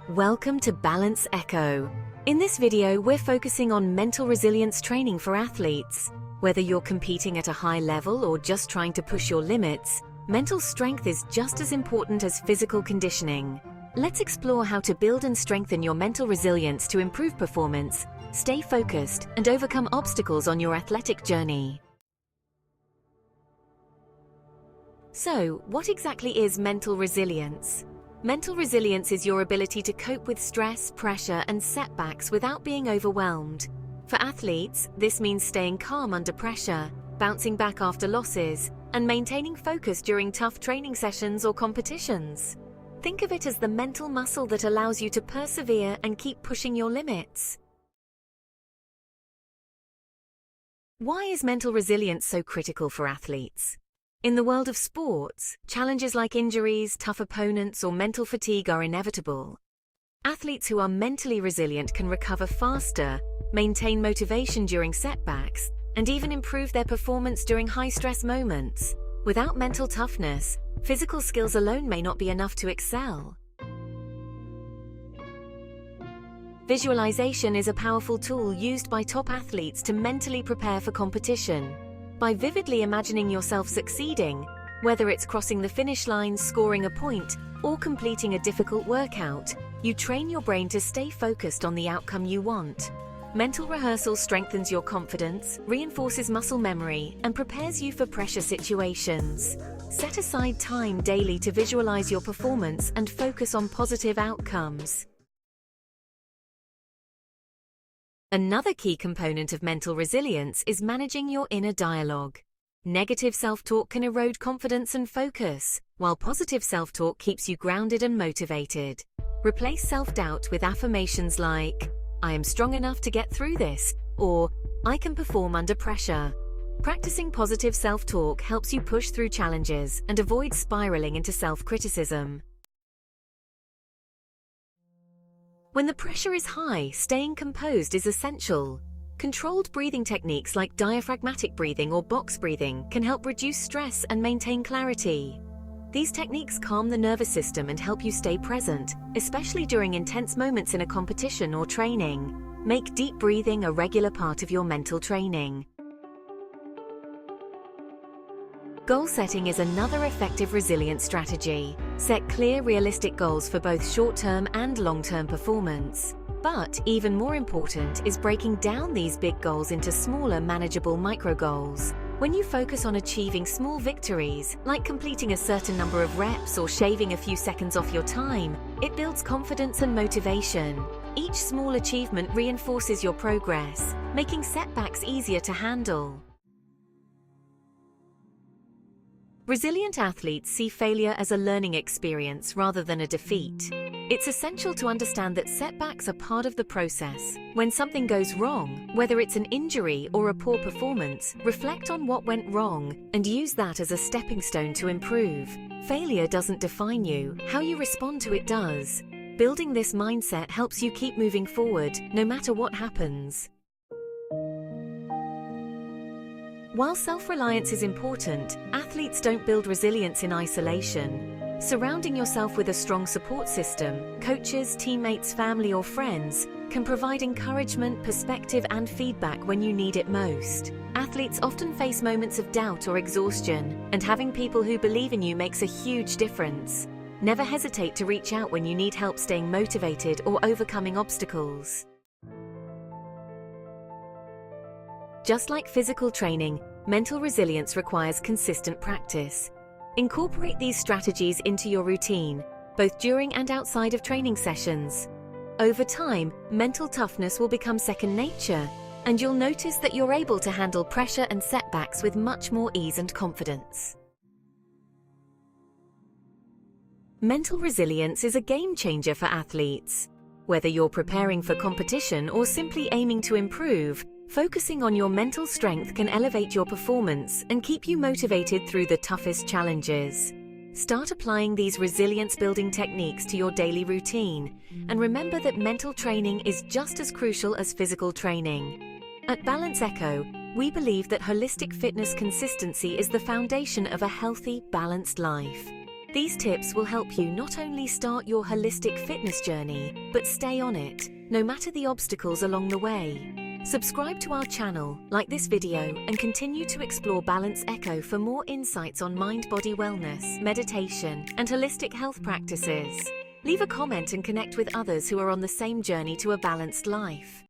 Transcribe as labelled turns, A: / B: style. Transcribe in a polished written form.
A: Welcome to Balance Echo. In this video, we're focusing on mental resilience training for athletes. Whether you're competing at a high level or just trying to push your limits, mental strength is just as important as physical conditioning. Let's explore how to build and strengthen your mental resilience to improve performance, stay focused, and overcome obstacles on your athletic journey. So, what exactly is mental resilience? Mental resilience is your ability to cope with stress, pressure, and setbacks without being overwhelmed. For athletes, this means staying calm under pressure, bouncing back after losses, and maintaining focus during tough training sessions or competitions. Think of it as the mental muscle that allows you to persevere and keep pushing your limits. Why is mental resilience so critical for athletes? In the world of sports, challenges like injuries, tough opponents, or mental fatigue are inevitable. Athletes who are mentally resilient can recover faster, maintain motivation during setbacks, and even improve their performance during high-stress moments. Without mental toughness, physical skills alone may not be enough to excel. Visualization is a powerful tool used by top athletes to mentally prepare for competition. By vividly imagining yourself succeeding, whether it's crossing the finish line, scoring a point, or completing a difficult workout, you train your brain to stay focused on the outcome you want. Mental rehearsal strengthens your confidence, reinforces muscle memory, and prepares you for pressure situations. Set aside time daily to visualize your performance and focus on positive outcomes. Another key component of mental resilience is managing your inner dialogue. Negative self-talk can erode confidence and focus, while positive self-talk keeps you grounded and motivated. Replace self-doubt with affirmations like, "I am strong enough to get through this," or "I can perform under pressure." Practicing positive self-talk helps you push through challenges and avoid spiraling into self-criticism. When the pressure is high, staying composed is essential. Controlled breathing techniques like diaphragmatic breathing or box breathing can help reduce stress and maintain clarity. These techniques calm the nervous system and help you stay present, especially during intense moments in a competition or training. Make deep breathing a regular part of your mental training. Goal setting is another effective resilience strategy. Set clear, realistic goals for both short-term and long-term performance. But even more important is breaking down these big goals into smaller, manageable micro-goals. When you focus on achieving small victories, like completing a certain number of reps or shaving a few seconds off your time, it builds confidence and motivation. Each small achievement reinforces your progress, making setbacks easier to handle. Resilient athletes see failure as a learning experience rather than a defeat. It's essential to understand that setbacks are part of the process. When something goes wrong, whether it's an injury or a poor performance, reflect on what went wrong and use that as a stepping stone to improve. Failure doesn't define you, how you respond to it does. Building this mindset helps you keep moving forward, no matter what happens. While self-reliance is important, athletes don't build resilience in isolation. Surrounding yourself with a strong support system, coaches, teammates, family, or friends, can provide encouragement, perspective, and feedback when you need it most. Athletes often face moments of doubt or exhaustion, and having people who believe in you makes a huge difference. Never hesitate to reach out when you need help staying motivated or overcoming obstacles. Just like physical training, mental resilience requires consistent practice. Incorporate these strategies into your routine, both during and outside of training sessions. Over time, mental toughness will become second nature, and you'll notice that you're able to handle pressure and setbacks with much more ease and confidence. Mental resilience is a game changer for athletes. Whether you're preparing for competition or simply aiming to improve, focusing on your mental strength can elevate your performance and keep you motivated through the toughest challenges. Start applying these resilience-building techniques to your daily routine, and remember that mental training is just as crucial as physical training. At Balance Echo, we believe that holistic fitness consistency is the foundation of a healthy, balanced life. These tips will help you not only start your holistic fitness journey, but stay on it, no matter the obstacles along the way. Subscribe to our channel, like this video, and continue to explore Balance Echo for more insights on mind-body wellness, meditation, and holistic health practices. Leave a comment and connect with others who are on the same journey to a balanced life.